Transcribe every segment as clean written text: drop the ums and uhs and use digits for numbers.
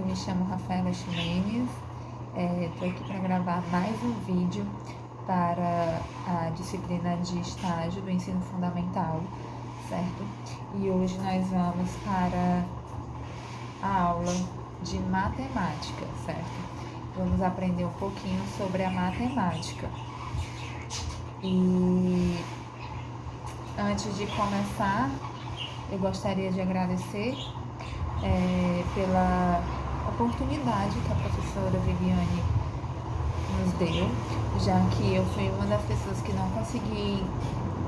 me chamo Rafaela Ximenes, estou aqui para gravar mais um vídeo para a disciplina de estágio do ensino fundamental, certo? E hoje nós vamos para a aula de matemática, certo? Vamos aprender um pouquinho sobre a matemática. E antes de começar, eu gostaria de agradecer pela oportunidade que a professora Viviane nos deu, já que eu fui uma das pessoas que não consegui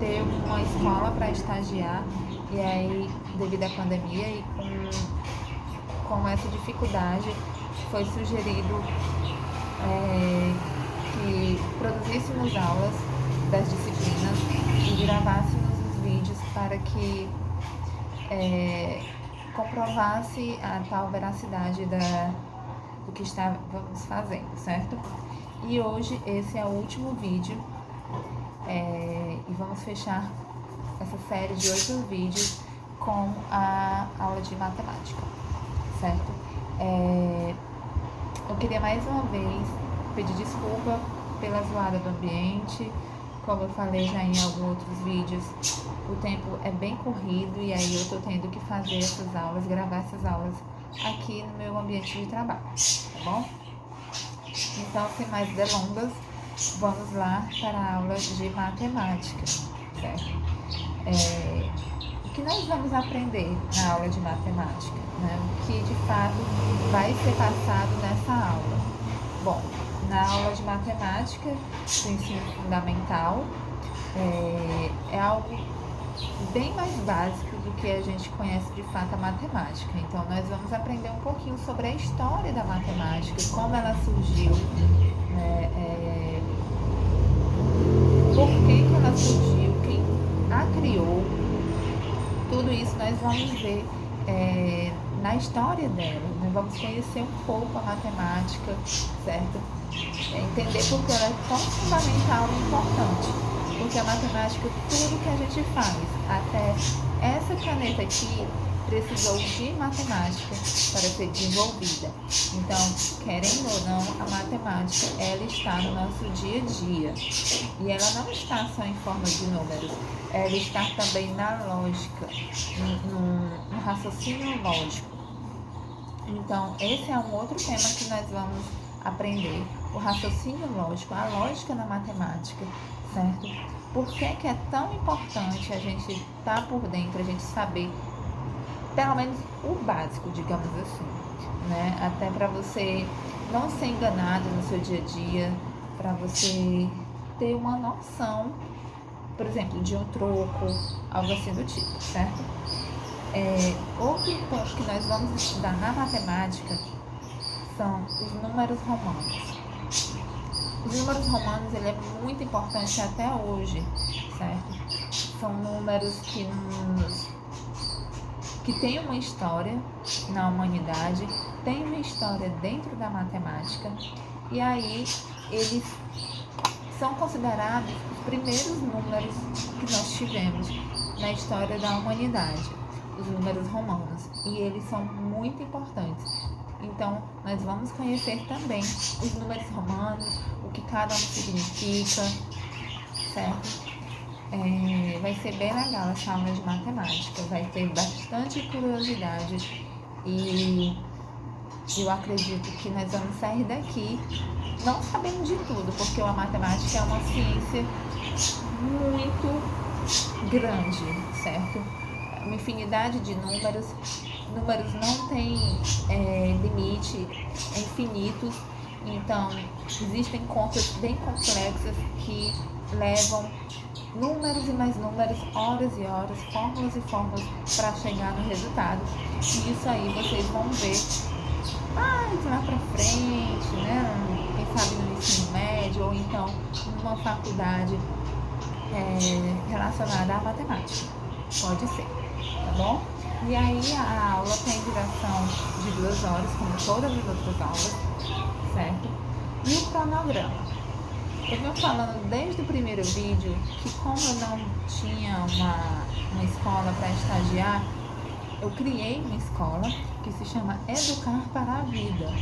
ter uma escola para estagiar, e aí, devido à pandemia e com essa dificuldade, foi sugerido que produzíssemos aulas das disciplinas e gravássemos os vídeos para que comprovasse a tal veracidade do que estávamos fazendo, certo? E hoje esse é o último vídeo e vamos fechar essa série de 8 vídeos com a aula de matemática, certo? Eu queria mais uma vez pedir desculpa pela zoada do ambiente. Como eu falei já em alguns outros vídeos, o tempo é bem corrido e aí eu estou tendo que fazer essas aulas, gravar essas aulas aqui no meu ambiente de trabalho, tá bom? Então, sem mais delongas, vamos lá para a aula de matemática, certo? O que nós vamos aprender na aula de matemática, né? O que de fato vai ser passado nessa aula? Bom, na aula de matemática do ensino fundamental, é algo bem mais básico do que a gente conhece de fato a matemática. Então, nós vamos aprender um pouquinho sobre a história da matemática, como ela surgiu, por que ela surgiu, quem a criou. Tudo isso nós vamos ver na história dela. Nós vamos conhecer um pouco a matemática, certo? Entender porque ela é tão fundamental e importante. Porque a matemática, tudo que a gente faz, até essa caneta aqui, precisou de matemática para ser desenvolvida. Então, querendo ou não, a matemática, ela está no nosso dia a dia. E ela não está só em forma de números, ela está também na lógica, no raciocínio lógico. Então, esse é um outro tema que nós vamos aprender, o raciocínio lógico, a lógica na matemática, certo? Por que é tão importante a gente estar por dentro, a gente saber pelo menos o básico, digamos assim, né? Até para você não ser enganado no seu dia a dia, para você ter uma noção, por exemplo, de um troco, algo assim do tipo, certo? Outro ponto que nós vamos estudar na matemática são os números romanos. Os números romanos, ele é muito importante até hoje, certo? São números que têm uma história na humanidade, têm uma história dentro da matemática, e aí eles são considerados os primeiros números que nós tivemos na história da humanidade, os números romanos, e eles são muito importantes. Então, nós vamos conhecer também os números romanos, o que cada um significa, certo? Vai ser bem legal essa aula de matemática, vai ter bastante curiosidade e eu acredito que nós vamos sair daqui não sabendo de tudo, porque a matemática é uma ciência muito grande, certo? Uma infinidade de números não têm limite, é infinitos, então existem contas bem complexas que levam números e mais números, horas e horas, fórmulas e fórmulas para chegar no resultado. E isso aí vocês vão ver mais lá para frente, né? Quem sabe no ensino médio ou então numa faculdade relacionada à matemática. Pode ser, tá bom? E aí a aula tem duração de 2 horas, como todas as outras aulas, certo? E o cronograma. Eu venho falando desde o primeiro vídeo que como eu não tinha uma escola para estagiar, eu criei uma escola que se chama Educar para a Vida.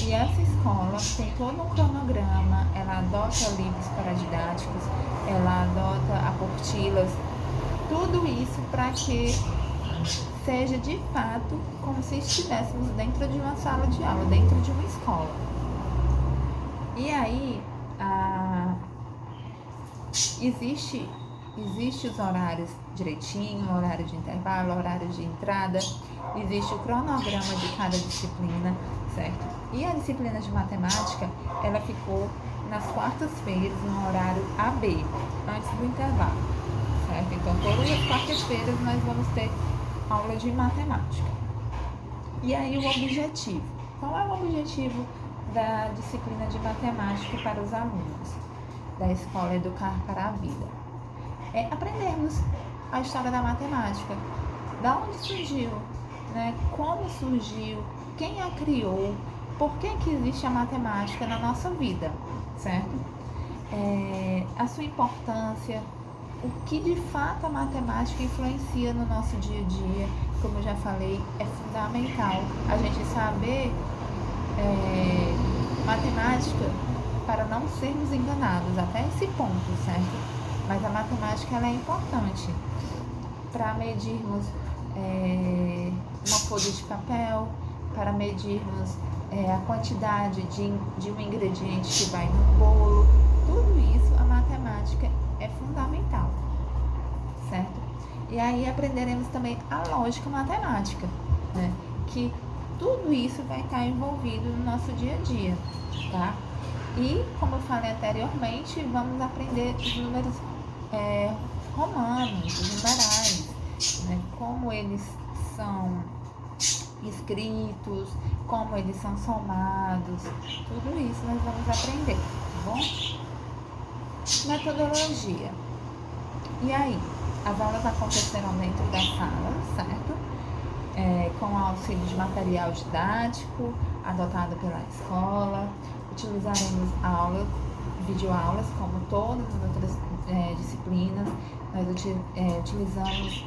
E essa escola tem todo um cronograma, ela adota livros paradidáticos, ela adota apostilas, tudo isso para que seja de fato como se estivéssemos dentro de uma sala de aula, dentro de uma escola. E aí, existe os horários direitinho, horário de intervalo, horário de entrada, existe o cronograma de cada disciplina, certo? E a disciplina de matemática, ela ficou nas quartas-feiras, no horário AB, antes do intervalo, certo? Então, todas as quartas-feiras nós vamos ter aula de matemática. E aí, o objetivo. Qual é o objetivo da disciplina de matemática para os alunos da Escola Educar para a Vida? É aprendermos a história da matemática, da onde surgiu, né? Como surgiu, quem a criou, por que existe a matemática na nossa vida, certo? A sua importância, o que de fato a matemática influencia no nosso dia a dia, como eu já falei, é fundamental a gente saber matemática para não sermos enganados até esse ponto, certo? Mas a matemática ela é importante para medirmos uma folha de papel, para medirmos a quantidade de um ingrediente que vai no bolo. Tudo isso, a matemática é fundamental, certo? E aí aprenderemos também a lógica matemática, né? Que tudo isso vai estar envolvido no nosso dia a dia, tá? E, como eu falei anteriormente, vamos aprender os números romanos, os numerais, né? Como eles são escritos, como eles são somados, tudo isso nós vamos aprender, tá bom? Metodologia. E aí, as aulas acontecerão dentro da sala, certo? Com o auxílio de material didático adotado pela escola. Utilizaremos videoaulas, como todas as outras disciplinas. Nós utilizamos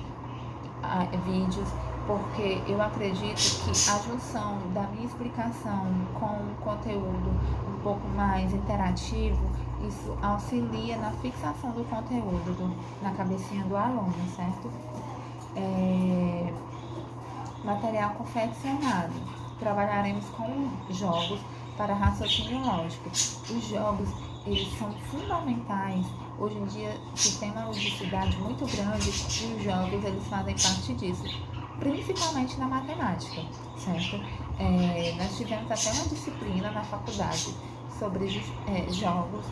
vídeos, porque eu acredito que a junção da minha explicação com um conteúdo um pouco mais interativo, isso auxilia na fixação do conteúdo na cabecinha do aluno, certo? Material confeccionado. Trabalharemos com jogos para raciocínio lógico. Os jogos, eles são fundamentais. Hoje em dia, se tem uma ludicidade muito grande, e os jogos, eles fazem parte disso, principalmente na matemática, certo? Nós tivemos até uma disciplina na faculdade sobre jogos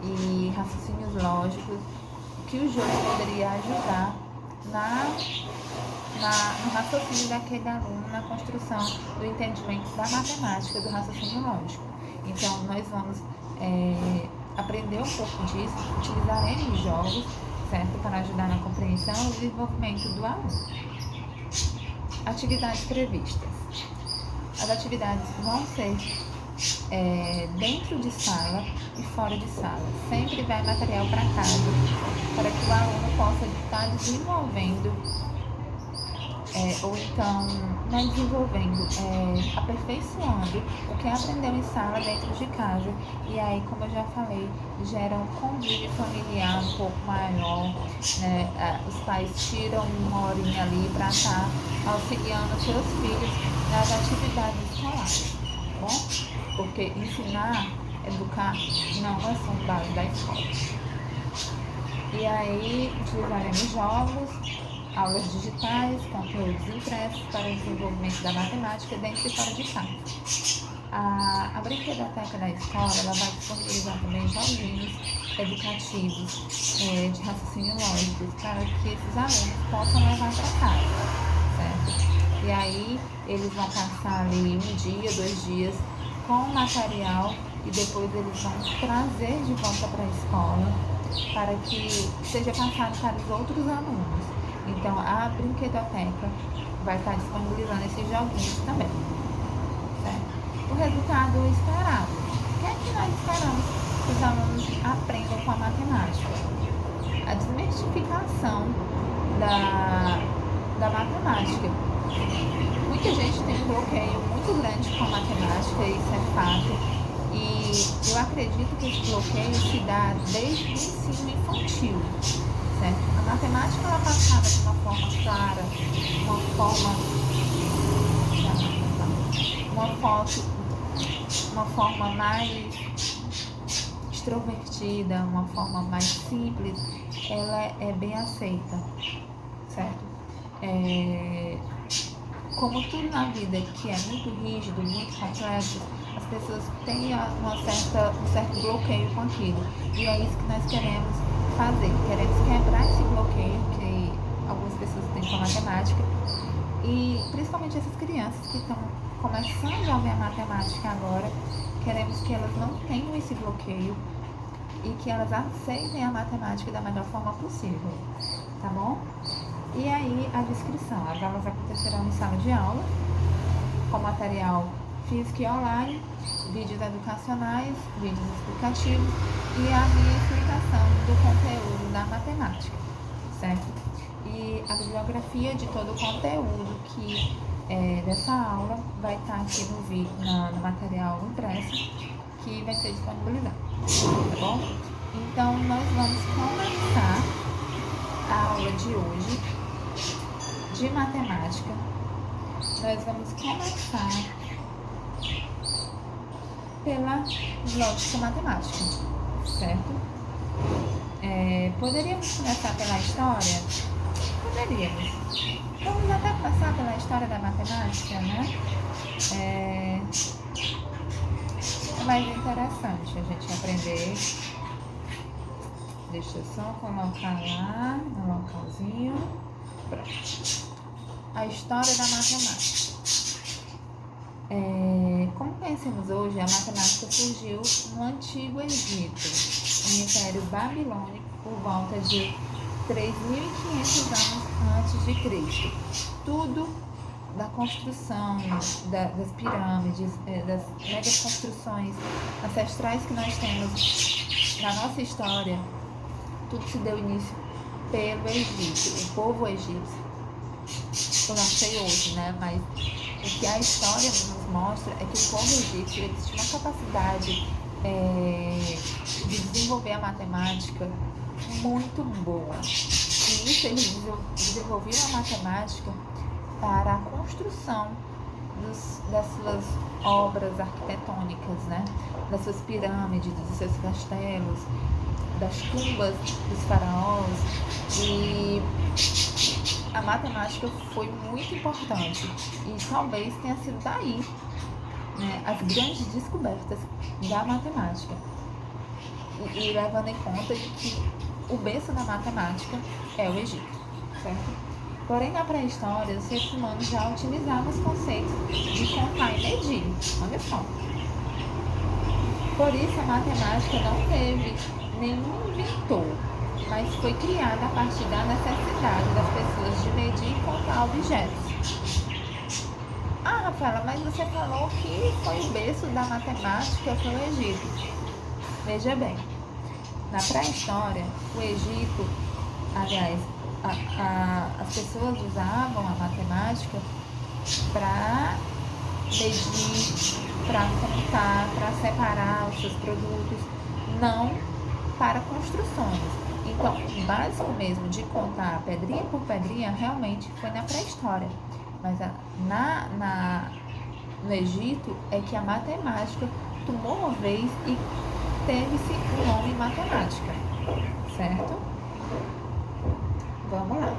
e raciocínios lógicos, que o jogo poderia ajudar no raciocínio daquele aluno, na construção do entendimento da matemática, do raciocínio lógico. Então, nós vamos aprender um pouco disso, utilizaremos jogos, certo, para ajudar na compreensão e desenvolvimento do aluno. Atividades previstas. As atividades vão ser dentro de sala e fora de sala. Sempre vai material para casa, para que o aluno possa estar desenvolvendo ou então não desenvolvendo, aperfeiçoando o que aprendeu em sala dentro de casa. E aí, como eu já falei, gera um convívio familiar um pouco maior, né? Os pais tiram uma horinha ali para estar auxiliando seus filhos nas atividades escolares, tá bom? Porque ensinar, educar, não é só um base da escola. E aí, utilizaremos jogos, aulas digitais, conteúdos impressos para o desenvolvimento da matemática dentro e fora de casa. A brinquedoteca da escola ela vai disponibilizar também joguinhos educativos de raciocínio lógico para que esses alunos possam levar para casa, certo? E aí eles vão passar ali 1 dia, 2 dias com o material e depois eles vão trazer de volta para a escola para que seja passado para os outros alunos. Então, a brinquedoteca vai estar disponibilizando esses joguinhos também, certo? O resultado esperado. O que é que nós esperamos que os alunos aprendam com a matemática? A desmistificação da matemática. Muita gente tem um bloqueio muito grande com a matemática, isso é fato. E eu acredito que esse bloqueio se dá desde o ensino infantil, certo? A matemática ela é passada de uma forma clara, uma forma, uma forma mais extrovertida, uma forma mais simples, ela é bem aceita, certo? Como tudo na vida que é muito rígido, muito complexo, as pessoas têm um certo bloqueio com aquilo. E é isso que nós queremos fazer. Queremos quebrar esse bloqueio que algumas pessoas têm com a matemática. E principalmente essas crianças que estão começando a ver a matemática agora, queremos que elas não tenham esse bloqueio e que elas aceitem a matemática da melhor forma possível, tá bom? E aí a descrição, as aulas acontecerão em sala de aula, com material físico e online, vídeos educacionais, vídeos explicativos e a minha explicação do conteúdo da matemática, certo? E a bibliografia de todo o conteúdo que dessa aula vai estar aqui no material impresso, que vai ser disponibilizado, tá bom? Então, nós vamos começar a aula de hoje de matemática. Nós vamos começar pela lógica matemática, certo? Poderíamos começar pela história? Poderíamos. Vamos até passar pela história da matemática, né? É mais interessante a gente aprender. Deixa eu só colocar lá no localzinho. Pronto. A história da matemática. Como conhecemos hoje, a matemática surgiu no Antigo Egito, no Império Babilônico, por volta de 3.500 anos antes de Cristo. Tudo da construção das pirâmides, das megas construções ancestrais que nós temos na nossa história, tudo se deu início pelo Egito, o povo egípcio. Eu não sei hoje, né? Mas o que a história nos mostra é que o povo egípcio eles tinham uma capacidade de desenvolver a matemática muito boa. E isso eles desenvolviam a matemática para a construção das suas obras arquitetônicas, né? Das suas pirâmides, dos seus castelos, das tumbas dos faraós. E a matemática foi muito importante e talvez tenha sido daí, né, as grandes descobertas da matemática. E levando em conta que o berço da matemática é o Egito, certo? Porém, na pré-história, os seres humanos já utilizavam os conceitos de contar e medir. Olha só. Por isso, a matemática não teve nenhum inventor, mas foi criada a partir da necessidade das pessoas de medir e contar objetos. Ah, Rafaela, mas você falou que foi o berço da matemática, foi o Egito. Veja bem, na pré-história, o Egito, aliás, as pessoas usavam a matemática para medir, para contar, para separar os seus produtos, não para construções. Então, o básico mesmo de contar pedrinha por pedrinha realmente foi na pré-história. Mas no Egito é que a matemática tomou uma vez e teve-se o nome matemática, certo? Vamos lá.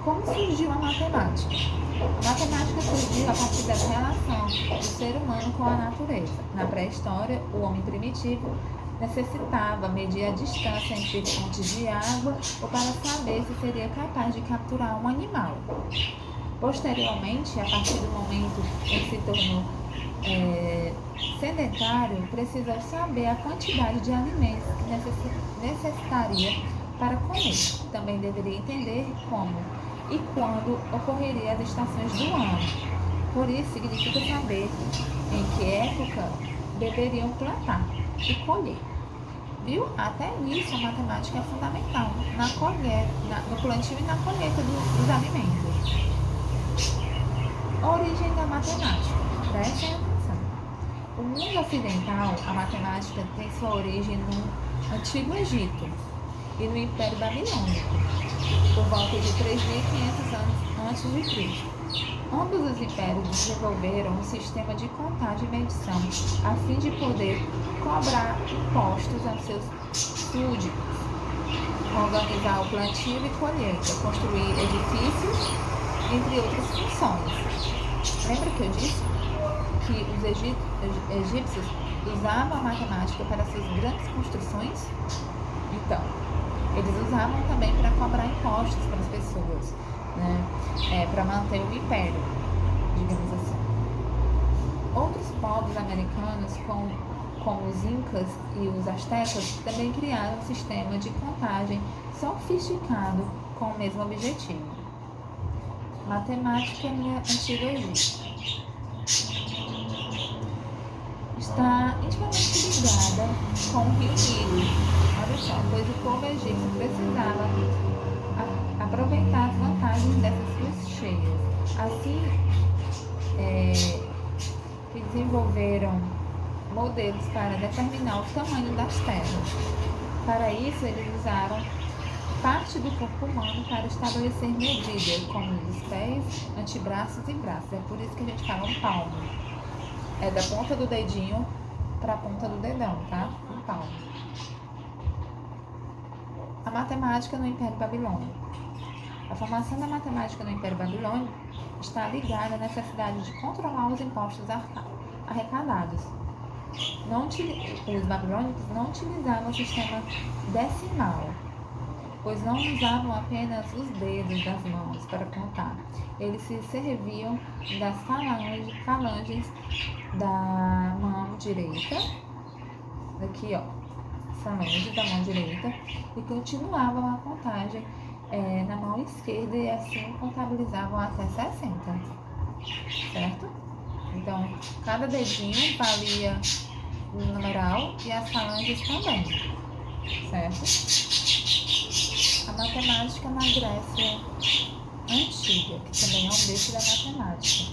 Como surgiu a matemática? A matemática surgiu a partir da relação do ser humano com a natureza. Na pré-história, o homem primitivo necessitava medir a distância entre fontes de água ou para saber se seria capaz de capturar um animal. Posteriormente, a partir do momento em que se tornou sedentário, precisou saber a quantidade de alimentos que necessitaria para comer. Também deveria entender como e quando ocorreria as estações do ano. Por isso, significa saber em que época deveriam plantar e colher. Viu? Até nisso a matemática é fundamental no plantio e na colheita dos alimentos. Origem da matemática. Prestem atenção. O mundo ocidental, a matemática tem sua origem no Antigo Egito e no Império Babilônico, por volta de 3.500 anos antes de Cristo. Ambos os impérios desenvolveram um sistema de contagem e medição a fim de poder cobrar impostos aos seus súditos, organizar o plantio e colheita, construir edifícios, entre outras funções. Lembra que eu disse que os egípcios usavam a matemática para suas grandes construções? Então, eles usavam também para cobrar impostos para as pessoas, né? Para manter o império, digamos assim. Outros povos americanos, como os incas e os astecas, também criaram um sistema de contagem sofisticado com o mesmo objetivo. Matemática no Antigo Egito está intimamente ligada com o Rio Nilo. Olha só, pois o povo egípcio precisava aproveitar as vantagens dessas suas cheias. Assim, que desenvolveram modelos para determinar o tamanho das terras. Para isso, eles usaram parte do corpo humano para estabelecer medidas, como os pés, antebraços e braços. É por isso que a gente fala um palmo. É da ponta do dedinho para a ponta do dedão, tá? Um palmo. A matemática no Império Babilônico. A formação da matemática no Império Babilônico está ligada à necessidade de controlar os impostos arrecadados. Os babilônicos não utilizavam o sistema decimal, pois não usavam apenas os dedos das mãos para contar. Eles se serviam das falanges da mão direita, aqui ó, falange da mão direita, e continuavam a contagem na mão esquerda e assim contabilizavam até 60, certo? Então, cada dedinho valia um numeral e as falanges também, certo? A matemática na Grécia Antiga, que também é um berço da matemática.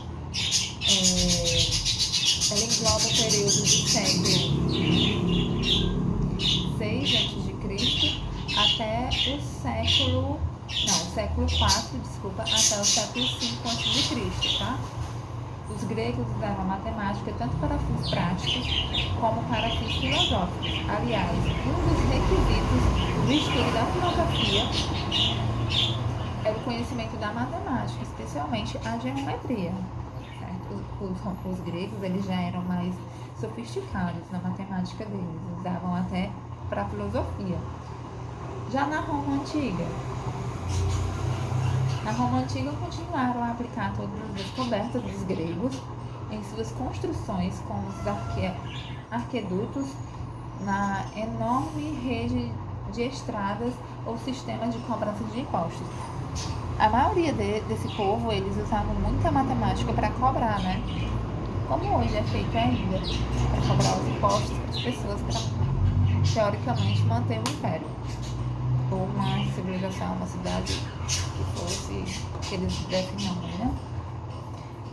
Ela engloba o período do século 6 a.C. até o século 4, até o século 5 a.C., tá? Os gregos usavam a matemática tanto para fins práticos como para fins filosóficos. Aliás, um dos requisitos do estudo da filosofia era o conhecimento da matemática, especialmente a geometria. Certo? Os gregos eles já eram mais sofisticados na matemática deles, usavam até para a filosofia. Já na Roma Antiga, continuaram a aplicar todas as descobertas dos gregos em suas construções, como os arquedutos na enorme rede de estradas ou sistemas de cobrança de impostos. A maioria desse povo, eles usavam muita matemática para cobrar, né? Como hoje é feito ainda, para cobrar os impostos para as pessoas, para, teoricamente, manter o império. Ou uma civilização, uma cidade que fosse, que eles dessem nome, né?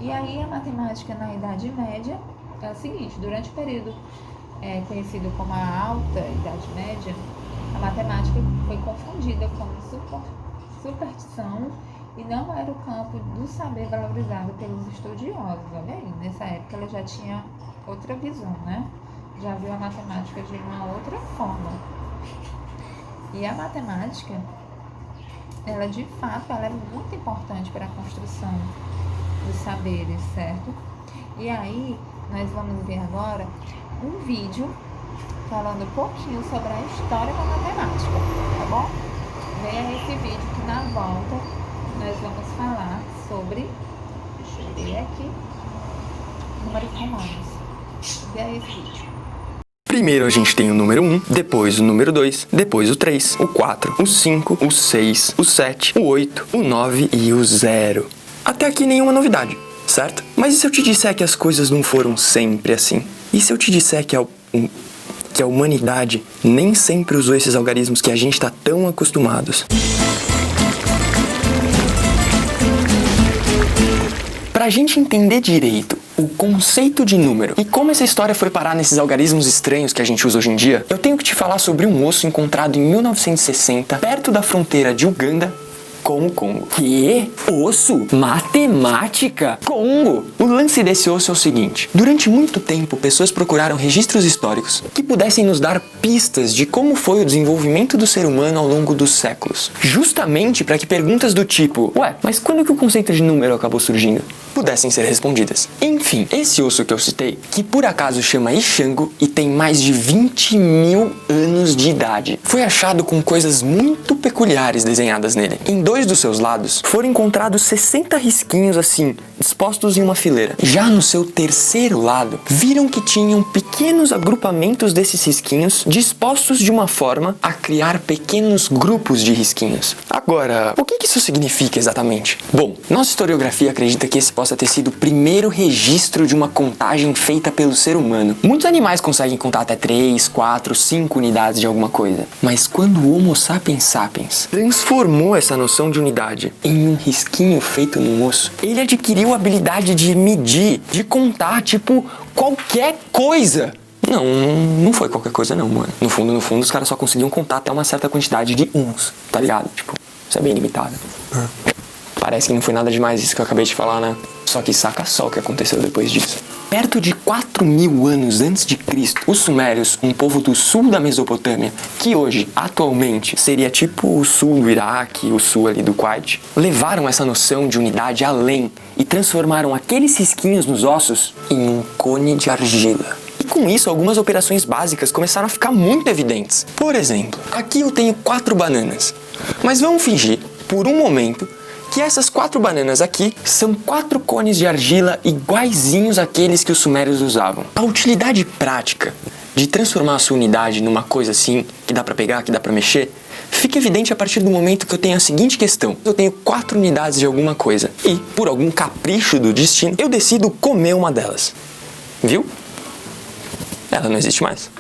E aí a matemática na Idade Média é o seguinte: durante o período conhecido como a Alta Idade Média, a matemática foi confundida com superstição e não era o campo do saber valorizado pelos estudiosos. Olha aí, nessa época ela já tinha outra visão, né? Já viu a matemática de uma outra forma. E a matemática, ela de fato, ela é muito importante para a construção dos saberes, certo? E aí, nós vamos ver agora um vídeo falando um pouquinho sobre a história da matemática, tá bom? Veja esse vídeo que na volta nós vamos falar sobre, deixa eu ver aqui, números romanos. Veja esse vídeo. Primeiro a gente tem o número 1, depois o número 2, depois o 3, o 4, o 5, o 6, o 7, o 8, o 9 e o 0. Até aqui nenhuma novidade, certo? Mas e se eu te disser que as coisas não foram sempre assim? E se eu te disser que a humanidade nem sempre usou esses algarismos que a gente está tão acostumados? Pra gente entender direito o conceito de número e como essa história foi parar nesses algarismos estranhos que a gente usa hoje em dia, eu tenho que te falar sobre um osso encontrado em 1960, perto da fronteira de Uganda com o Congo. Que? Osso? Matemática? Congo? O lance desse osso é o seguinte: durante muito tempo, pessoas procuraram registros históricos que pudessem nos dar pistas de como foi o desenvolvimento do ser humano ao longo dos séculos. Justamente para que perguntas do tipo, ué, mas quando que o conceito de número acabou surgindo? Pudessem ser respondidas. Enfim, esse osso que eu citei, que por acaso chama Ixango e tem mais de 20 mil anos de idade, foi achado com coisas muito peculiares desenhadas nele. Em dois dos seus lados foram encontrados 60 risquinhos assim, dispostos em uma fileira. Já no seu terceiro lado, viram que tinham pequenos agrupamentos desses risquinhos dispostos de uma forma a criar pequenos grupos de risquinhos. Agora, o que isso significa exatamente? Bom, nossa historiografia acredita que esse possa ter sido o primeiro registro de uma contagem feita pelo ser humano. Muitos animais conseguem contar até 3, 4, 5 unidades de alguma coisa. Mas quando o Homo sapiens sapiens transformou essa noção de unidade em um risquinho feito num osso, ele adquiriu a habilidade de medir, de contar, tipo, qualquer coisa. Não foi qualquer coisa não, mano. No fundo, os caras só conseguiam contar até uma certa quantidade de uns, tá ligado? Tipo, isso é bem limitado. Parece que não foi nada demais isso que eu acabei de falar, né? Só que saca só o que aconteceu depois disso. Perto de 4.000 anos antes de Cristo, os sumérios, um povo do sul da Mesopotâmia, que hoje, atualmente, seria tipo o sul do Iraque, o sul ali do Kuwait, levaram essa noção de unidade além e transformaram aqueles risquinhos nos ossos em um cone de argila. E com isso, algumas operações básicas começaram a ficar muito evidentes. Por exemplo, aqui eu tenho 4 bananas, mas vamos fingir, por um momento, que essas 4 bananas aqui são 4 cones de argila iguaizinhos àqueles que os sumérios usavam. A utilidade prática de transformar a sua unidade numa coisa assim, que dá pra pegar, que dá pra mexer, fica evidente a partir do momento que eu tenho a seguinte questão. Eu tenho 4 unidades de alguma coisa e, por algum capricho do destino, eu decido comer uma delas. Viu? Ela não existe mais.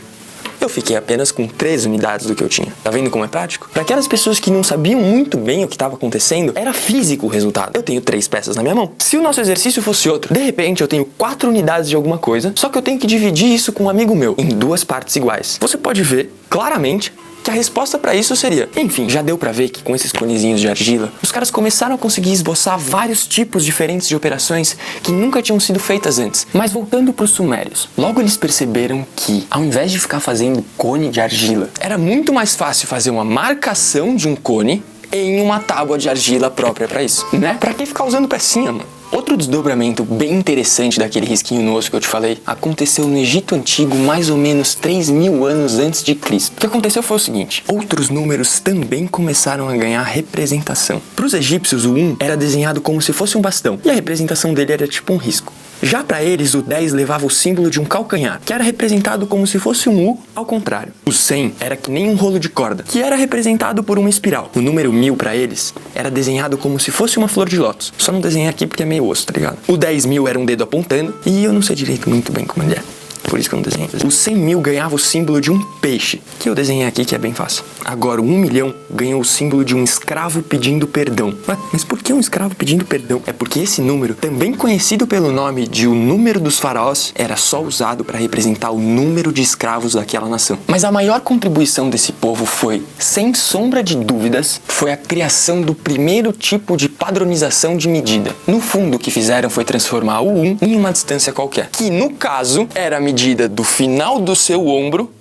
Eu fiquei apenas com 3 unidades do que eu tinha. Tá vendo como é prático? Para aquelas pessoas que não sabiam muito bem o que estava acontecendo, era físico o resultado. Eu tenho 3 peças na minha mão. Se o nosso exercício fosse outro, de repente eu tenho 4 unidades de alguma coisa, só que eu tenho que dividir isso com um amigo meu em 2 partes iguais. Você pode ver claramente que a resposta para isso seria, enfim, já deu para ver que com esses conezinhos de argila, os caras começaram a conseguir esboçar vários tipos diferentes de operações que nunca tinham sido feitas antes. Mas voltando para os sumérios, logo eles perceberam que, ao invés de ficar fazendo cone de argila, era muito mais fácil fazer uma marcação de um cone em uma tábua de argila própria para isso, né? Pra que ficar usando pecinha, mano? Outro desdobramento bem interessante daquele risquinho no osso que eu te falei aconteceu no Egito Antigo mais ou menos 3.000 anos antes de Cristo. O que aconteceu foi o seguinte: outros números também começaram a ganhar representação. Para os egípcios, o 1 era desenhado como se fosse um bastão e a representação dele era tipo um risco. Já para eles, o 10 levava o símbolo de um calcanhar, que era representado como se fosse um U ao contrário. O 100 era que nem um rolo de corda, que era representado por uma espiral. O número 1000 para eles era desenhado como se fosse uma flor de lótus. Só não desenhei aqui porque é meio osso, tá ligado? O 10.000 era um dedo apontando e eu não sei direito muito bem como ele é. Por isso que eu não desenhei. O 100.000 ganhava o símbolo de um peixe, que eu desenhei aqui, que é bem fácil. Agora o 1.000.000 ganhou o símbolo de um escravo pedindo perdão. Ué, mas por que um escravo pedindo perdão? É porque esse número, também conhecido pelo nome de o número dos faraós, era só usado para representar o número de escravos daquela nação. Mas a maior contribuição desse povo foi, sem sombra de dúvidas, foi a criação do primeiro tipo de padronização de medida. No fundo, o que fizeram foi transformar o 1 em uma distância qualquer, que no caso era a medida do final do seu ombro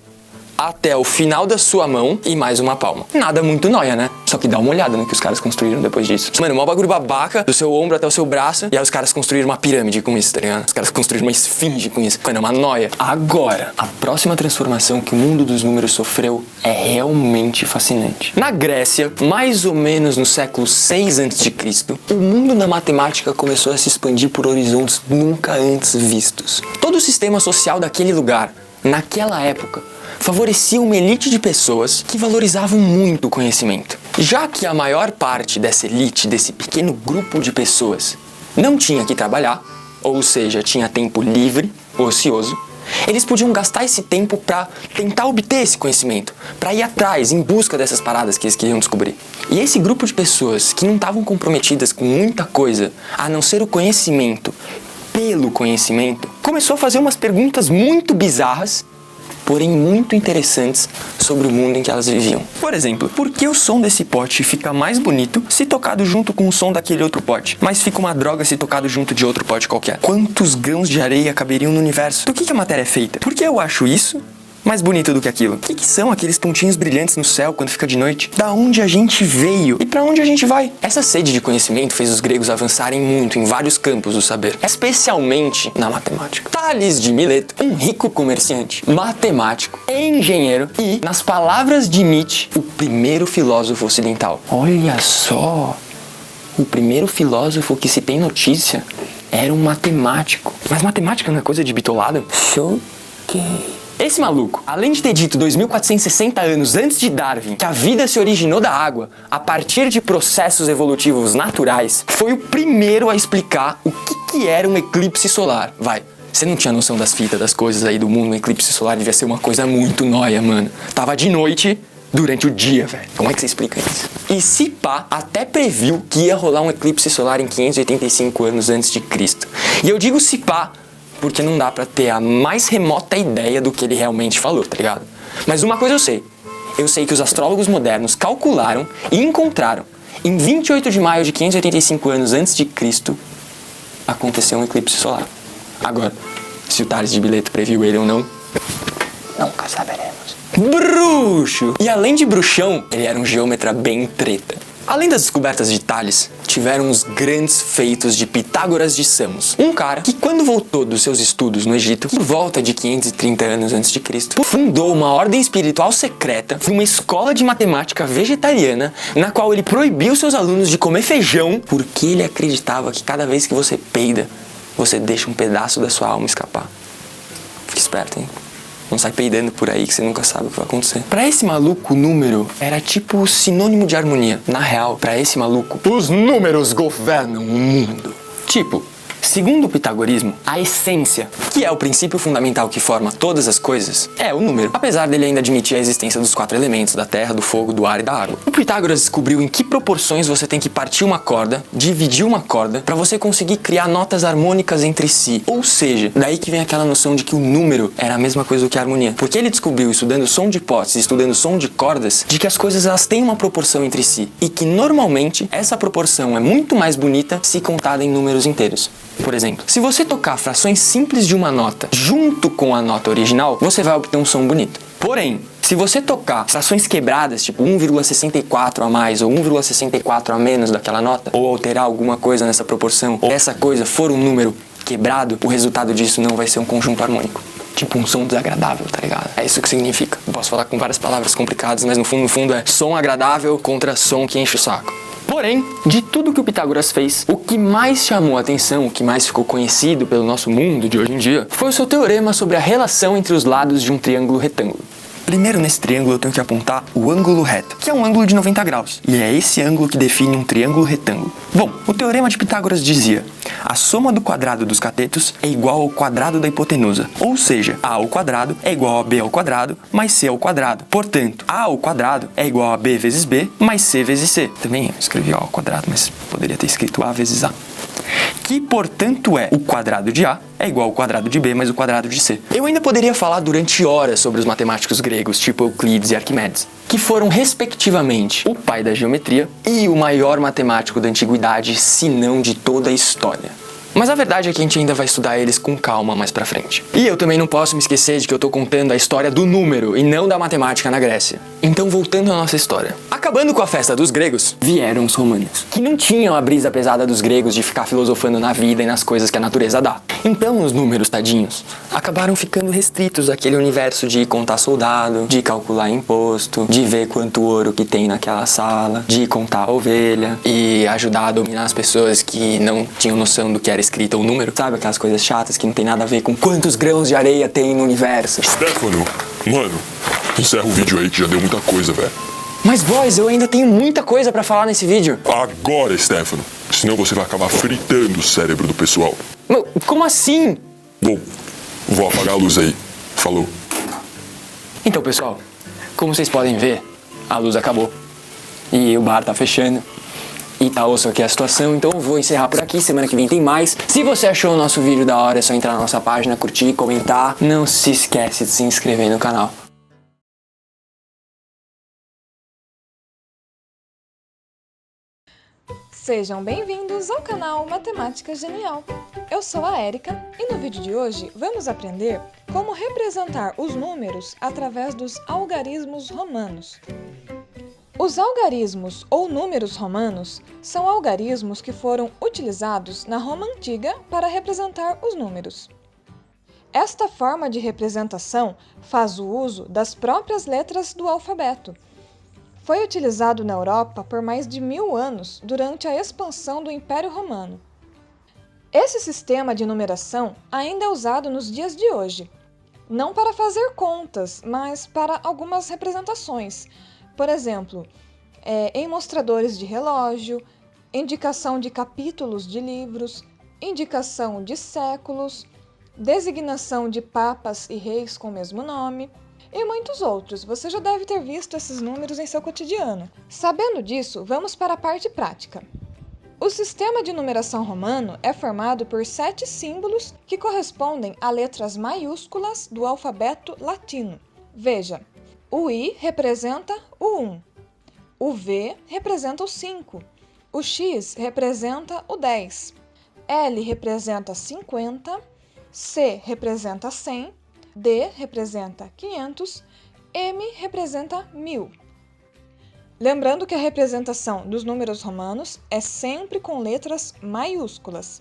até o final da sua mão e mais uma palma. Nada muito nóia, né? Só que dá uma olhada no que os caras construíram depois disso. Mano, mó bagulho babaca, do seu ombro até o seu braço, e aí os caras construíram uma pirâmide com isso, tá ligado? Os caras construíram uma esfinge com isso. Mano, é uma nóia. Agora, a próxima transformação que o mundo dos números sofreu é realmente fascinante. Na Grécia, mais ou menos no século 6 a.C., o mundo da matemática começou a se expandir por horizontes nunca antes vistos. Todo o sistema social daquele lugar, naquela época, favorecia uma elite de pessoas que valorizavam muito o conhecimento. Já que a maior parte dessa elite, desse pequeno grupo de pessoas, não tinha que trabalhar, ou seja, tinha tempo livre, ocioso, Eles podiam gastar esse tempo pra tentar obter esse conhecimento, pra ir atrás, em busca dessas paradas que eles queriam descobrir. E esse grupo de pessoas que não estavam comprometidas com muita coisa, a não ser o conhecimento pelo conhecimento, começou a fazer umas perguntas muito bizarras, porém muito interessantes sobre o mundo em que elas viviam. Por exemplo, por que o som desse pote fica mais bonito se tocado junto com o som daquele outro pote, mas fica uma droga se tocado junto de outro pote qualquer? Quantos grãos de areia caberiam no universo? Do que a matéria é feita? Por que eu acho isso mais bonito do que aquilo? O que são aqueles pontinhos brilhantes no céu quando fica de noite? Da onde a gente veio? E pra onde a gente vai? Essa sede de conhecimento fez os gregos avançarem muito em vários campos do saber, especialmente na matemática. Tales de Mileto, um rico comerciante, matemático, engenheiro e, nas palavras de Nietzsche, o primeiro filósofo ocidental. Olha só! O primeiro filósofo que se tem notícia era um matemático. Mas matemática não é coisa de bitolada? Choquei. Esse maluco, além de ter dito 2460 anos antes de Darwin que a vida se originou da água a partir de processos evolutivos naturais, foi o primeiro a explicar o que era um eclipse solar. Vai, você não tinha noção das fitas, das coisas aí do mundo, um eclipse solar devia ser uma coisa muito nóia, mano. Tava de noite durante o dia, velho. Como é que você explica isso? E se pá, até previu que ia rolar um eclipse solar em 585 anos antes de Cristo. E eu digo se pá, porque não dá pra ter a mais remota ideia do que ele realmente falou, tá ligado? Mas uma coisa eu sei. Eu sei que os astrólogos modernos calcularam e encontraram. Em 28 de maio de 585 anos antes de Cristo, aconteceu um eclipse solar. Agora, se o Tales de Mileto previu ele ou não, nunca saberemos. Bruxo! E além de bruxão, ele era um geômetra bem treta. Além das descobertas de Tales, tiveram os grandes feitos de Pitágoras de Samos, um cara que, quando voltou dos seus estudos no Egito, por volta de 530 anos antes de Cristo, fundou uma ordem espiritual secreta de uma escola de matemática vegetariana, na qual ele proibiu seus alunos de comer feijão, porque ele acreditava que cada vez que você peida, você deixa um pedaço da sua alma escapar. Fique esperto, hein? Não sai peidando por aí que você nunca sabe o que vai acontecer. Pra esse maluco, o número era tipo sinônimo de harmonia. Na real, pra esse maluco, os números governam o mundo. Tipo, segundo o pitagorismo, a essência, que é o princípio fundamental que forma todas as coisas, é o número. Apesar dele ainda admitir a existência dos 4 elementos, da terra, do fogo, do ar e da água. O Pitágoras descobriu em que proporções você tem que partir uma corda, dividir uma corda, pra você conseguir criar notas harmônicas entre si. Ou seja, daí que vem aquela noção de que o número era a mesma coisa do que a harmonia. Porque ele descobriu, estudando som de hipóteses, estudando som de cordas, de que as coisas elas têm uma proporção entre si. E que normalmente essa proporção é muito mais bonita se contada em números inteiros. Por exemplo, se você tocar frações simples de uma nota junto com a nota original, você vai obter um som bonito. Porém, se você tocar frações quebradas, tipo 1,64 a mais ou 1,64 a menos daquela nota, ou alterar alguma coisa nessa proporção, ou essa coisa for um número quebrado, o resultado disso não vai ser um conjunto harmônico. Tipo um som desagradável, tá ligado? É isso que significa. Eu posso falar com várias palavras complicadas, mas no fundo é som agradável contra som que enche o saco. Porém, de tudo que o Pitágoras fez, o que mais chamou a atenção, o que mais ficou conhecido pelo nosso mundo de hoje em dia, foi o seu teorema sobre a relação entre os lados de um triângulo retângulo. Primeiro, nesse triângulo eu tenho que apontar o ângulo reto, que é um ângulo de 90 graus, e é esse ângulo que define um triângulo retângulo. Bom, o teorema de Pitágoras dizia: a soma do quadrado dos catetos é igual ao quadrado da hipotenusa, ou seja, a ao quadrado é igual a b ao quadrado mais c ao quadrado. Portanto, a ao quadrado é igual a b vezes b mais c vezes c. Também eu escrevi a ao quadrado, mas poderia ter escrito a vezes a. Que, portanto, o quadrado de A é igual ao quadrado de B mais o quadrado de C. Eu ainda poderia falar durante horas sobre os matemáticos gregos, tipo Euclides e Arquimedes, que foram, respectivamente, o pai da geometria e o maior matemático da antiguidade, se não de toda a história. Mas a verdade é que a gente ainda vai estudar eles com calma mais pra frente. E eu também não posso me esquecer de que eu tô contando a história do número e não da matemática na Grécia. Então, voltando à nossa história. Acabando com a festa dos gregos, vieram os romanos, que não tinham a brisa pesada dos gregos de ficar filosofando na vida e nas coisas que a natureza dá. Então, os números, tadinhos, acabaram ficando restritos àquele universo de contar soldado, de calcular imposto, de ver quanto ouro que tem naquela sala, de contar a ovelha e ajudar a dominar as pessoas que não tinham noção do que era escrito o número. Sabe aquelas coisas chatas que não tem nada a ver com quantos grãos de areia tem no universo? Stefano, mano, encerra o vídeo aí que já deu muita coisa, velho. Mas, boys, eu ainda tenho muita coisa pra falar nesse vídeo. Agora, Stefano, senão você vai acabar fritando o cérebro do pessoal. Como assim? Bom, Vou apagar a luz aí. Falou. Então, pessoal, como vocês podem ver, a luz acabou. E o bar tá fechando. E tá osso aqui a situação, então eu vou encerrar por aqui. Semana que vem tem mais. Se você achou o nosso vídeo da hora, é só entrar na nossa página, curtir, comentar. Não se esquece de se inscrever no canal. Sejam bem-vindos ao canal Matemática Genial. Eu sou a Érica e no vídeo de hoje vamos aprender como representar os números através dos algarismos romanos. Os algarismos ou números romanos são algarismos que foram utilizados na Roma Antiga para representar os números. Esta forma de representação faz o uso das próprias letras do alfabeto. Foi utilizado na Europa por mais de 1000 anos durante a expansão do Império Romano. Esse sistema de numeração ainda é usado nos dias de hoje, não para fazer contas, mas para algumas representações. Por exemplo, em mostradores de relógio, indicação de capítulos de livros, indicação de séculos, designação de papas e reis com o mesmo nome, e muitos outros. Você já deve ter visto esses números em seu cotidiano. Sabendo disso, vamos para a parte prática. O sistema de numeração romano é formado por 7 símbolos que correspondem a letras maiúsculas do alfabeto latino. Veja, o I representa o 1, o V representa o 5, o X representa o 10, L representa 50, C representa 100, D representa 500, M representa 1000. Lembrando que a representação dos números romanos é sempre com letras maiúsculas.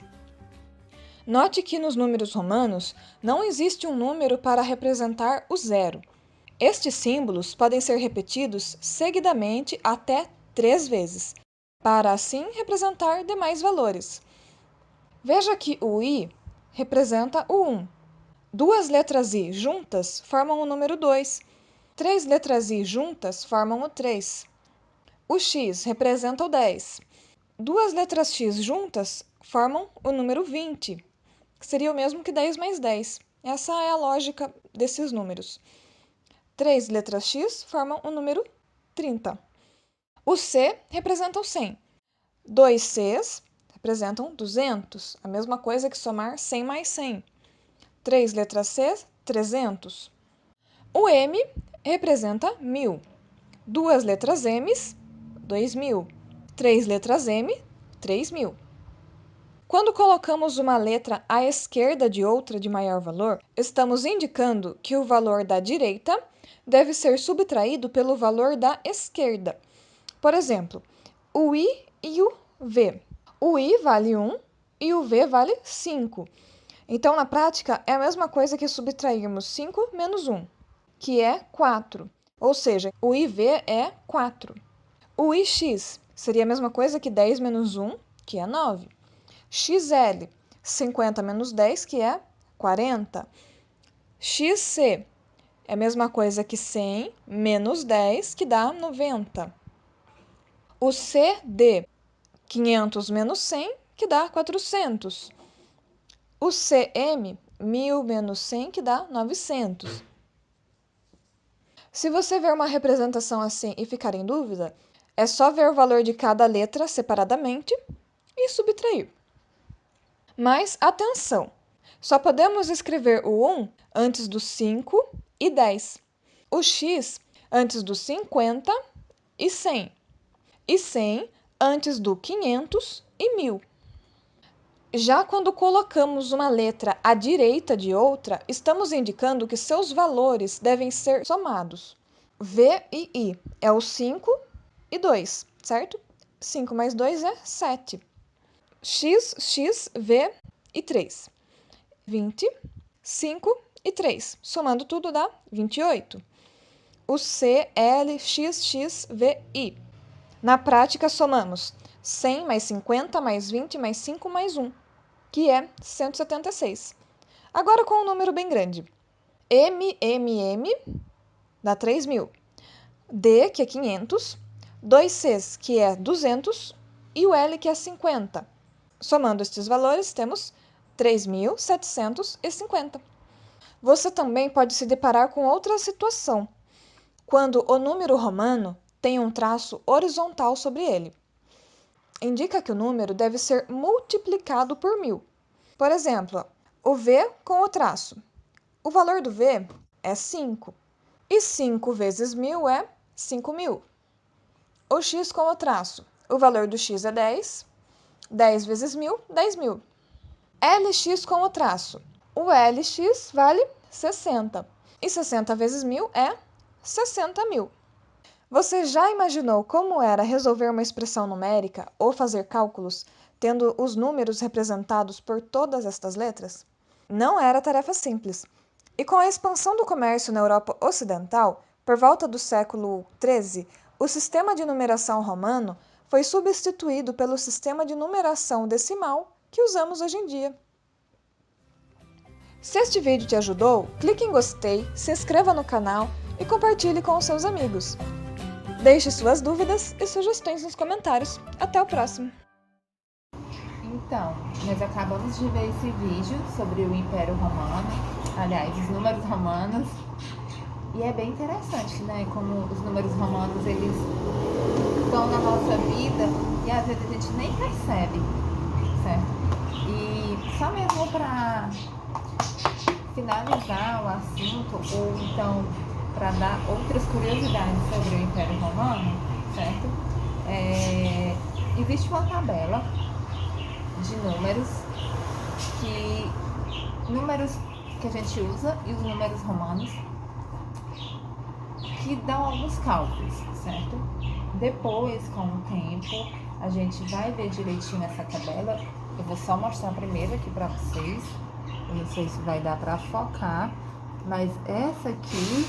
Note que nos números romanos não existe um número para representar o zero. Estes símbolos podem ser repetidos seguidamente até 3 vezes, para assim representar demais valores. Veja que o I representa o 1. 2 letras I juntas formam o número 2. 3 letras I juntas formam o 3. O X representa o 10. 2 letras X juntas formam o número 20, que seria o mesmo que 10 mais 10. Essa é a lógica desses números. 3 letras X formam o número 30. O C representa o 100. 2 Cs representam 200, a mesma coisa que somar 100 mais 100. 3 letras C, 300. O M representa 1000. 2 letras M's, 2000. 3 letras M, 3000. Quando colocamos uma letra à esquerda de outra de maior valor, estamos indicando que o valor da direita deve ser subtraído pelo valor da esquerda. Por exemplo, o I e o V. O I vale 1 e o V vale 5. Então, na prática, é a mesma coisa que subtrairmos 5 menos 1, que é 4. Ou seja, o IV é 4. O IX seria a mesma coisa que 10 menos 1, que é 9. XL, 50 menos 10, que é 40. XC é a mesma coisa que 100 menos 10, que dá 90. O CD, 500 menos 100, que dá 400. O CM, 1000 menos 100, que dá 900. Se você ver uma representação assim e ficar em dúvida, é só ver o valor de cada letra separadamente e subtrair. Mas atenção! Só podemos escrever o 1 antes do 5 e 10, o X antes do 50 e 100, e 100 antes do 500 e 1000. Já quando colocamos uma letra à direita de outra, estamos indicando que seus valores devem ser somados. V e I é o 5 e 2, certo? 5 mais 2 é 7. X, X, V e 3. 20, 5 e 3. Somando tudo dá 28. O C, L, X, X, V, I. Na prática, somamos 100 mais 50 mais 20 mais 5 mais 1, que é 176. Agora com um número bem grande. M dá 3.000. D, que é 500. 2 Cs, que é 200. E o L, que é 50. Somando estes valores, temos 3.750. Você também pode se deparar com outra situação, quando o número romano tem um traço horizontal sobre ele. Indica que o número deve ser multiplicado por 1000. Por exemplo, o V com o traço. O valor do V é 5, e 5 vezes 1000 é 5000. O X com o traço. O valor do X é 10, 10 vezes 1000, 10.000. LX com o traço. O LX vale 60, e 60 vezes 1000 é 60.000. Você já imaginou como era resolver uma expressão numérica ou fazer cálculos tendo os números representados por todas estas letras? Não era tarefa simples. E com a expansão do comércio na Europa Ocidental, por volta do século XIII, o sistema de numeração romano foi substituído pelo sistema de numeração decimal que usamos hoje em dia. Se este vídeo te ajudou, clique em gostei, se inscreva no canal e compartilhe com os seus amigos. Deixe suas dúvidas e sugestões nos comentários. Até o próximo! Então, nós acabamos de ver esse vídeo sobre o Império Romano, aliás, os números romanos, e é bem interessante, né, como os números romanos, eles estão na nossa vida e às vezes a gente nem percebe, certo? E só mesmo para finalizar o assunto, ou então para dar outras curiosidades sobre o Império Romano, certo? Existe uma tabela de números que a gente usa e os números romanos que dão alguns cálculos, certo? Depois, com o tempo, a gente vai ver direitinho essa tabela. Eu vou só mostrar primeiro aqui para vocês. Eu não sei se vai dar para focar, mas essa aqui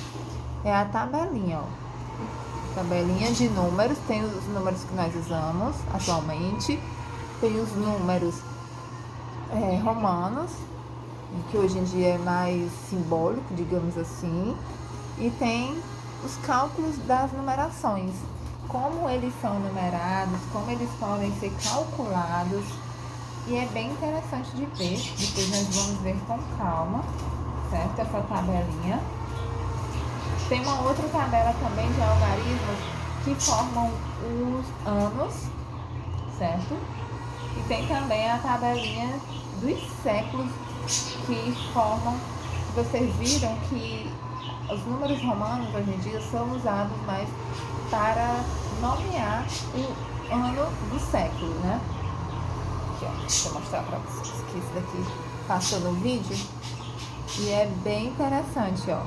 é a tabelinha, ó. Tabelinha de números, tem os números que nós usamos atualmente, tem os números romanos, que hoje em dia é mais simbólico, digamos assim, e tem os cálculos das numerações, como eles são numerados, como eles podem ser calculados, e é bem interessante de ver. Depois nós vamos ver com calma, certo? Essa tabelinha. Tem uma outra tabela também de algarismos que formam os anos, certo? E tem também a tabelinha dos séculos que formam. Vocês viram que os números romanos hoje em dia são usados mais para nomear o ano do século, né? Aqui, ó, deixa eu mostrar para vocês que isso daqui passou no vídeo e é bem interessante, ó.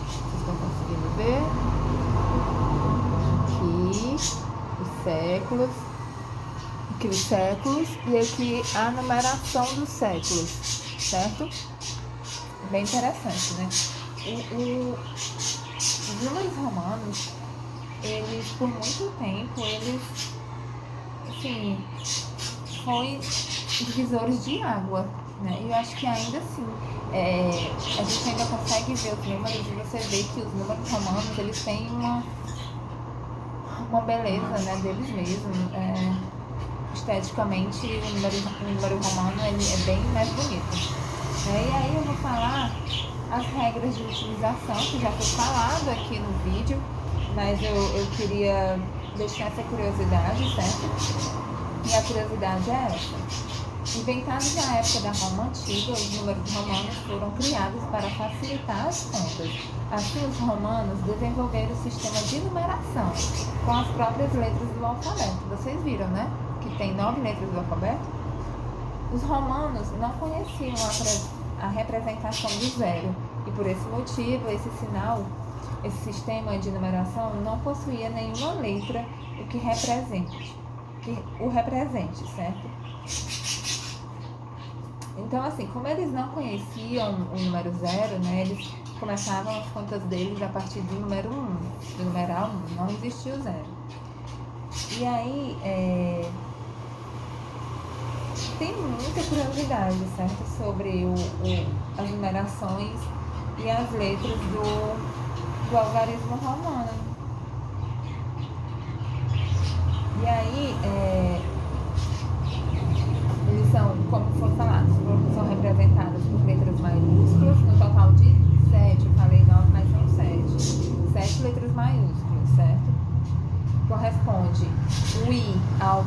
Vocês estão conseguindo ver? Aqui os séculos. Aqui os séculos e aqui a numeração dos séculos, certo? Bem interessante, né? Os números romanos, eles por muito tempo, eles, assim, foi divisores de água, né? E eu acho que ainda assim, a gente ainda consegue ver os números e você vê que os números romanos, eles têm uma beleza, né, deles mesmos. Esteticamente, o número romano ele é bem mais bonito. E aí eu vou falar as regras de utilização, que já foi falado aqui no vídeo, mas eu queria deixar essa curiosidade, certo? E a curiosidade é essa. Inventados na época da Roma Antiga, os números romanos foram criados para facilitar as contas. Assim, os romanos desenvolveram o sistema de numeração com as próprias letras do alfabeto. Vocês viram, né? Que tem 9 letras do alfabeto. Os romanos não conheciam a representação do zero e por esse motivo, esse sistema de numeração não possuía nenhuma letra que o represente, certo? Então, assim, como eles não conheciam o número zero, né, eles começavam as contas deles a partir do número 1, do numeral 1, não existia o zero. E aí, tem muita curiosidade, certo? Sobre as numerações e as letras do algarismo romano. E aí, eles são, como foi falado, são representadas por letras maiúsculas ao 1,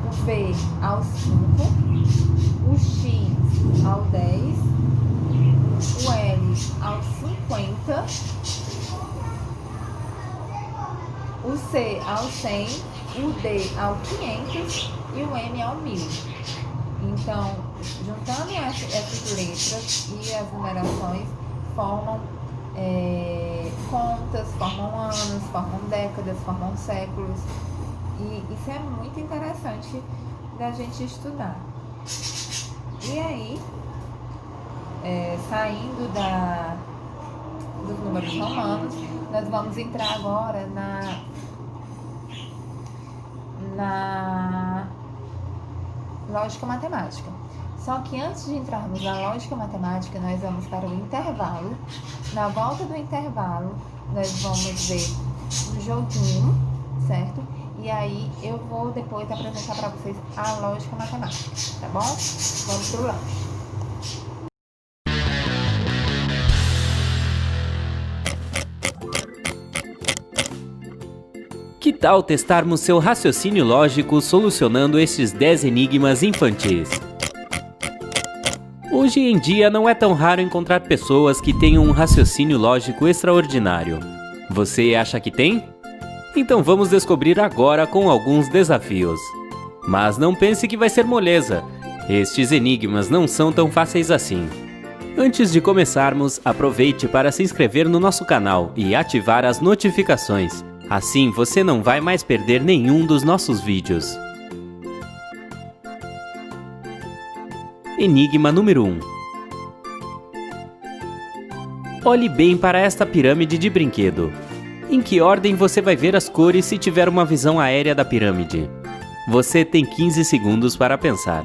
o V ao 5, o X ao 10, o L ao 50, o C ao 100, o D ao 500 e o M ao 1000. Então, juntando essas letras e as numerações, formam contas, formam anos, formam décadas, formam séculos. E isso é muito interessante da gente estudar. E aí, saindo dos números romanos, nós vamos entrar agora na lógica matemática. Só que antes de entrarmos na lógica matemática, nós vamos para o intervalo. Na volta do intervalo, nós vamos ver um joguinho, certo? E aí eu vou depois apresentar para vocês a lógica matemática, tá bom? Vamos pro lanche. Que tal testarmos seu raciocínio lógico solucionando estes 10 enigmas infantis? Hoje em dia não é tão raro encontrar pessoas que tenham um raciocínio lógico extraordinário. Você acha que tem? Então vamos descobrir agora com alguns desafios. Mas não pense que vai ser moleza. Estes enigmas não são tão fáceis assim. Antes de começarmos, aproveite para se inscrever no nosso canal e ativar as notificações. Assim você não vai mais perder nenhum dos nossos vídeos. Enigma número 1. Olhe bem para esta pirâmide de brinquedo. Em que ordem você vai ver as cores se tiver uma visão aérea da pirâmide? Você tem 15 segundos para pensar.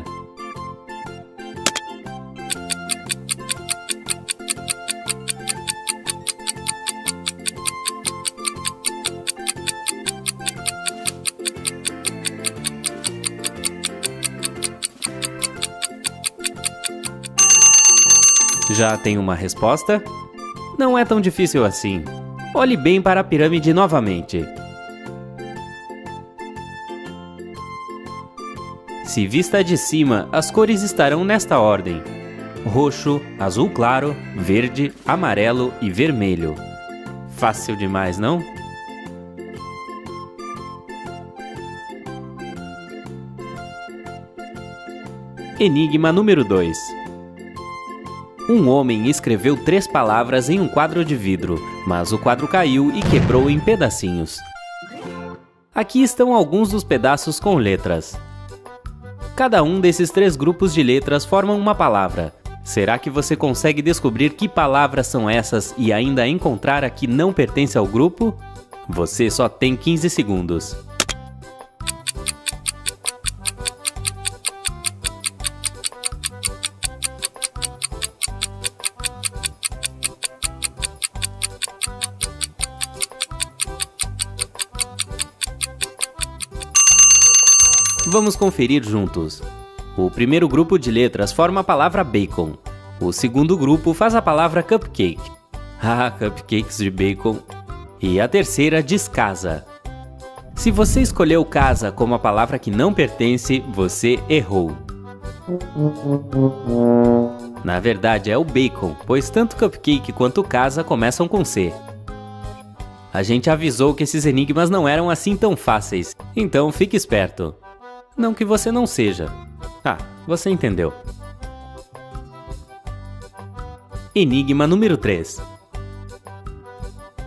Já tem uma resposta? Não é tão difícil assim. Olhe bem para a pirâmide novamente. Se vista de cima, as cores estarão nesta ordem: roxo, azul claro, verde, amarelo e vermelho. Fácil demais, não? Enigma número 2. Um homem escreveu 3 palavras em um quadro de vidro, mas o quadro caiu e quebrou em pedacinhos. Aqui estão alguns dos pedaços com letras. Cada um desses 3 grupos de letras formam uma palavra. Será que você consegue descobrir que palavras são essas e ainda encontrar a que não pertence ao grupo? Você só tem 15 segundos. Vamos conferir juntos. O primeiro grupo de letras forma a palavra bacon. O segundo grupo faz a palavra cupcake. Ah, cupcakes de bacon. E a terceira diz casa. Se você escolheu casa como a palavra que não pertence, você errou. Na verdade é o bacon, pois tanto cupcake quanto casa começam com C. A gente avisou que esses enigmas não eram assim tão fáceis, então fique esperto. Não que você não seja. Ah, você entendeu. Enigma número 3.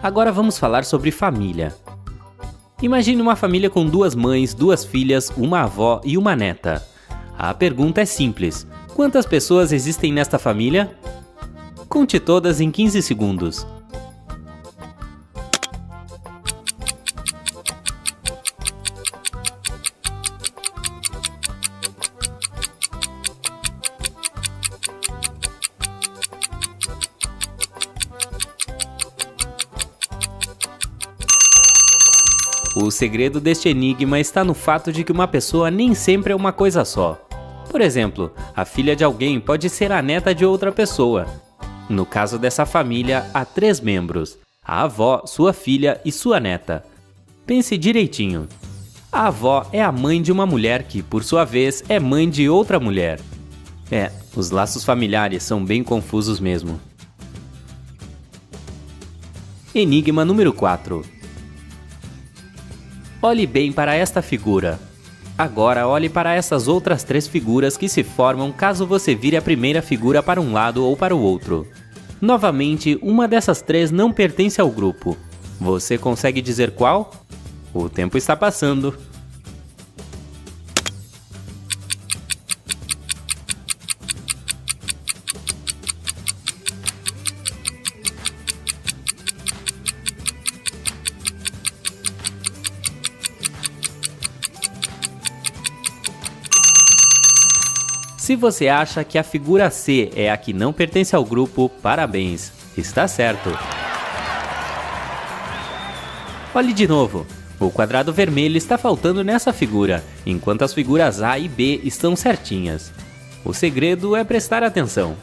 Agora vamos falar sobre família. Imagine uma família com 2 mães, 2 filhas, uma avó e uma neta. A pergunta é simples: quantas pessoas existem nesta família? Conte todas em 15 segundos. O segredo deste enigma está no fato de que uma pessoa nem sempre é uma coisa só. Por exemplo, a filha de alguém pode ser a neta de outra pessoa. No caso dessa família, há 3 membros: a avó, sua filha e sua neta. Pense direitinho. A avó é a mãe de uma mulher que, por sua vez, é mãe de outra mulher. Os laços familiares são bem confusos mesmo. Enigma número 4. Olhe bem para esta figura. Agora olhe para essas outras 3 figuras que se formam caso você vire a primeira figura para um lado ou para o outro. Novamente, uma dessas 3 não pertence ao grupo. Você consegue dizer qual? O tempo está passando. Se você acha que a figura C é a que não pertence ao grupo, parabéns, está certo. Olhe de novo, o quadrado vermelho está faltando nessa figura, enquanto as figuras A e B estão certinhas. O segredo é prestar atenção.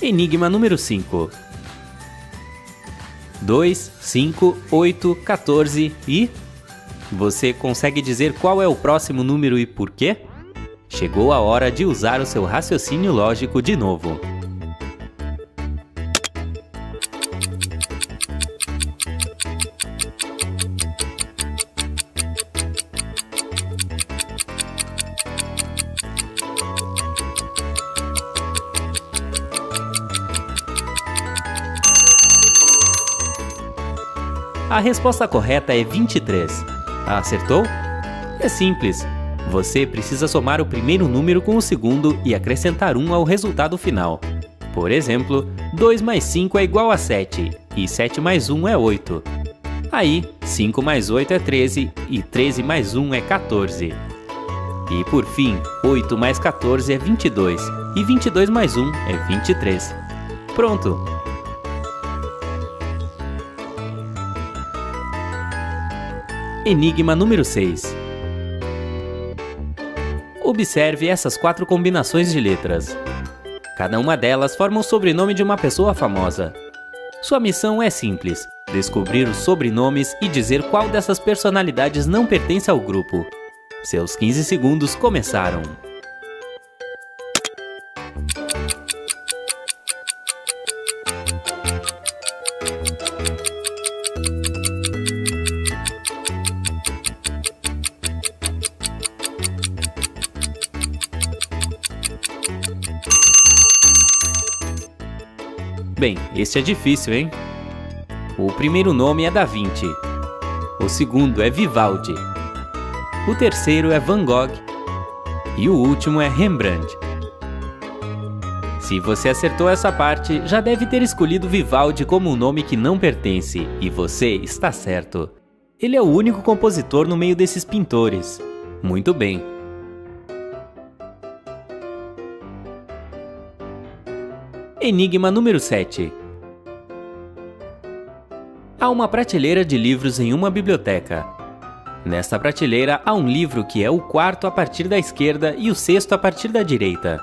Enigma número 5. 2, 5, 8, 14 e... Você consegue dizer qual é o próximo número e por quê? Chegou a hora de usar o seu raciocínio lógico de novo. A resposta correta é 23. Acertou? É simples. Você precisa somar o primeiro número com o segundo e acrescentar 1 ao resultado final. Por exemplo, 2 mais 5 é igual a 7 e 7 mais 1 é 8. Aí, 5 mais 8 é 13 e 13 mais 1 é 14. E por fim, 8 mais 14 é 22 e 22 mais 1 é 23. Pronto! Enigma número 6. Observe essas 4 combinações de letras. Cada uma delas forma o sobrenome de uma pessoa famosa. Sua missão é simples: descobrir os sobrenomes e dizer qual dessas personalidades não pertence ao grupo. Seus 15 segundos começaram. Bem, esse é difícil, hein? O primeiro nome é Da Vinci. O segundo é Vivaldi. O terceiro é Van Gogh. E o último é Rembrandt. Se você acertou essa parte, já deve ter escolhido Vivaldi como um nome que não pertence. E você está certo. Ele é o único compositor no meio desses pintores. Muito bem. Enigma número 7. Há uma prateleira de livros em uma biblioteca. Nesta prateleira há um livro que é o 4º a partir da esquerda e o 6º a partir da direita.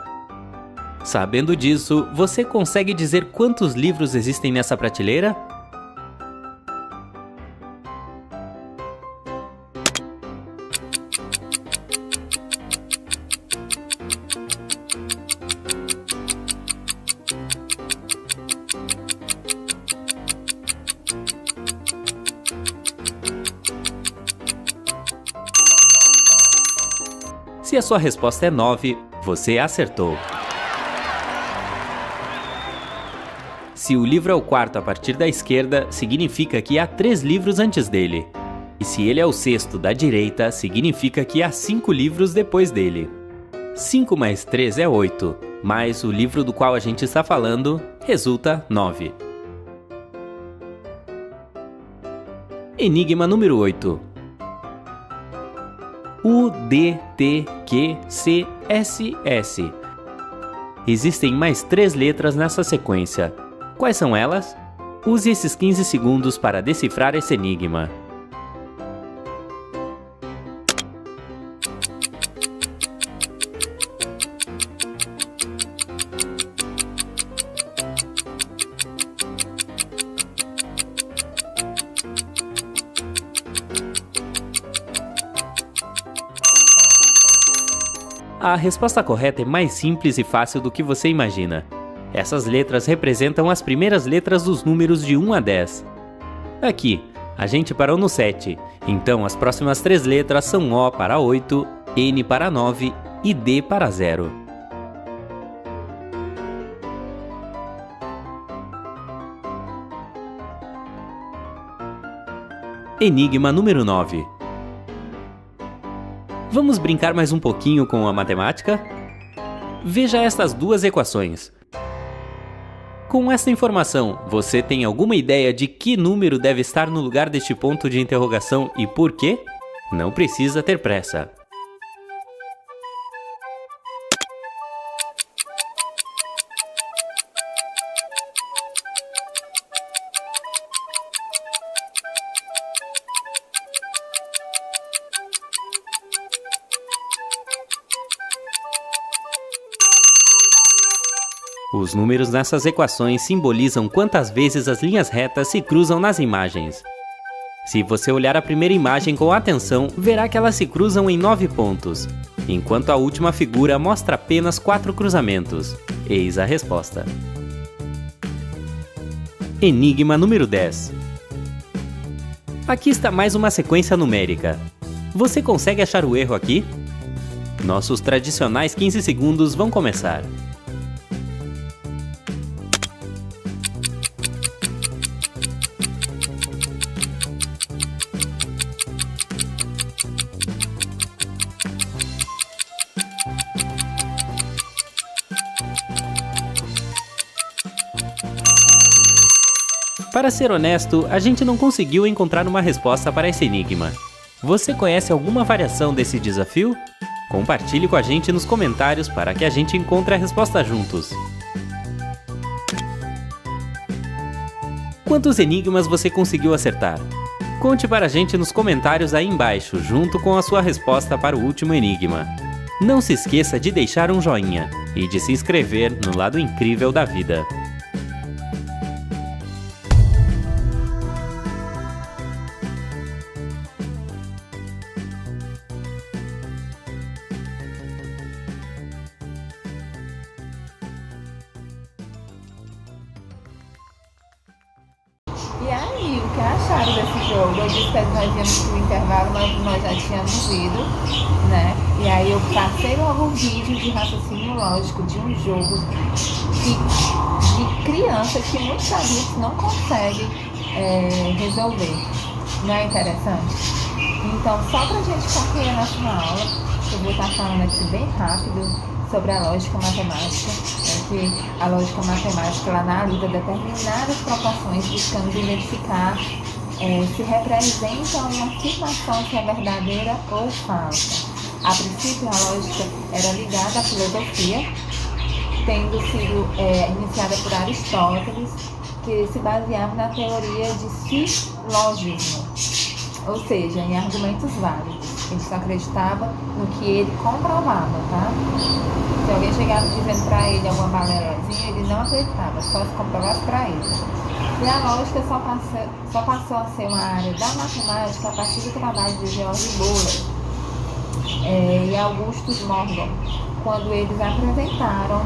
Sabendo disso, você consegue dizer quantos livros existem nessa prateleira? Se a sua resposta é 9, você acertou. Se o livro é o 4º a partir da esquerda, significa que há 3 livros antes dele. E se ele é o 6º da direita, significa que há 5 livros depois dele. 5 mais 3 é 8, mas o livro do qual a gente está falando resulta 9. Enigma número 8. U, D, T, Q, C, S, S. Existem mais 3 letras nessa sequência. Quais são elas? Use esses 15 segundos para decifrar esse enigma. A resposta correta é mais simples e fácil do que você imagina. Essas letras representam as primeiras letras dos números de 1 a 10. Aqui, a gente parou no 7, então as próximas 3 letras são O para 8, N para 9 e D para 0. Enigma número 9. Vamos brincar mais um pouquinho com a matemática? Veja estas duas equações. Com esta informação, você tem alguma ideia de que número deve estar no lugar deste ponto de interrogação e por quê? Não precisa ter pressa. Os números nessas equações simbolizam quantas vezes as linhas retas se cruzam nas imagens. Se você olhar a primeira imagem com atenção, verá que elas se cruzam em 9 pontos, enquanto a última figura mostra apenas 4 cruzamentos. Eis a resposta. Enigma número 10. Aqui está mais uma sequência numérica. Você consegue achar o erro aqui? Nossos tradicionais 15 segundos vão começar. Para ser honesto, a gente não conseguiu encontrar uma resposta para esse enigma. Você conhece alguma variação desse desafio? Compartilhe com a gente nos comentários para que a gente encontre a resposta juntos. Quantos enigmas você conseguiu acertar? Conte para a gente nos comentários aí embaixo, junto com a sua resposta para o último enigma. Não se esqueça de deixar um joinha e de se inscrever no lado incrível da vida. E aí, o que acharam desse jogo? Eu disse que nós íamos pro intervalo, mas nós já tínhamos ido, né? E aí eu passei logo um vídeo de raciocínio lógico de um jogo de criança que muitos adultos não conseguem resolver. Não é interessante? Então, só pra gente concluir a nossa aula, eu vou estar falando aqui bem rápido sobre a lógica matemática, que a lógica matemática ela analisa determinadas proporções buscando identificar se representa uma afirmação que é verdadeira ou falsa. A princípio, a lógica era ligada à filosofia, tendo sido iniciada por Aristóteles, que se baseava na teoria de silogismo, ou seja, em argumentos válidos. Ele só acreditava no que ele comprovava, tá? Se alguém chegava dizendo para ele alguma balelazinha, ele não acreditava, só se comprovasse para ele. E a lógica só passou a ser uma área da matemática a partir do trabalho de George Boole e Augustus Morgan, quando eles apresentaram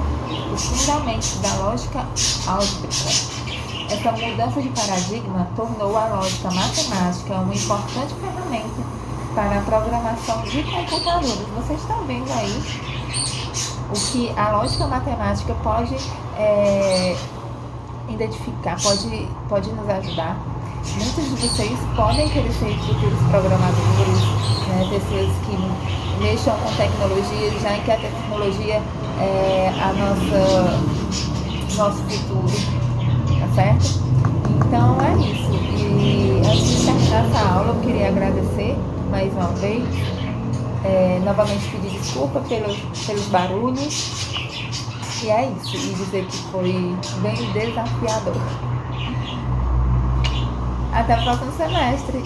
os fundamentos da lógica álgebrica. Essa mudança de paradigma tornou a lógica matemática uma importante ferramenta para a programação de computadores. Vocês estão vendo aí o que a lógica matemática pode identificar, pode nos ajudar. Muitos de vocês podem querer ser futuros programadores, né, pessoas que mexam com tecnologia, já que a tecnologia é nosso futuro. Tá certo? Então é isso. E antes de terminar essa aula, eu queria agradecer mais uma vez. Novamente pedir desculpa pelos barulhos. E é isso. E dizer que foi bem desafiador. Até o próximo semestre.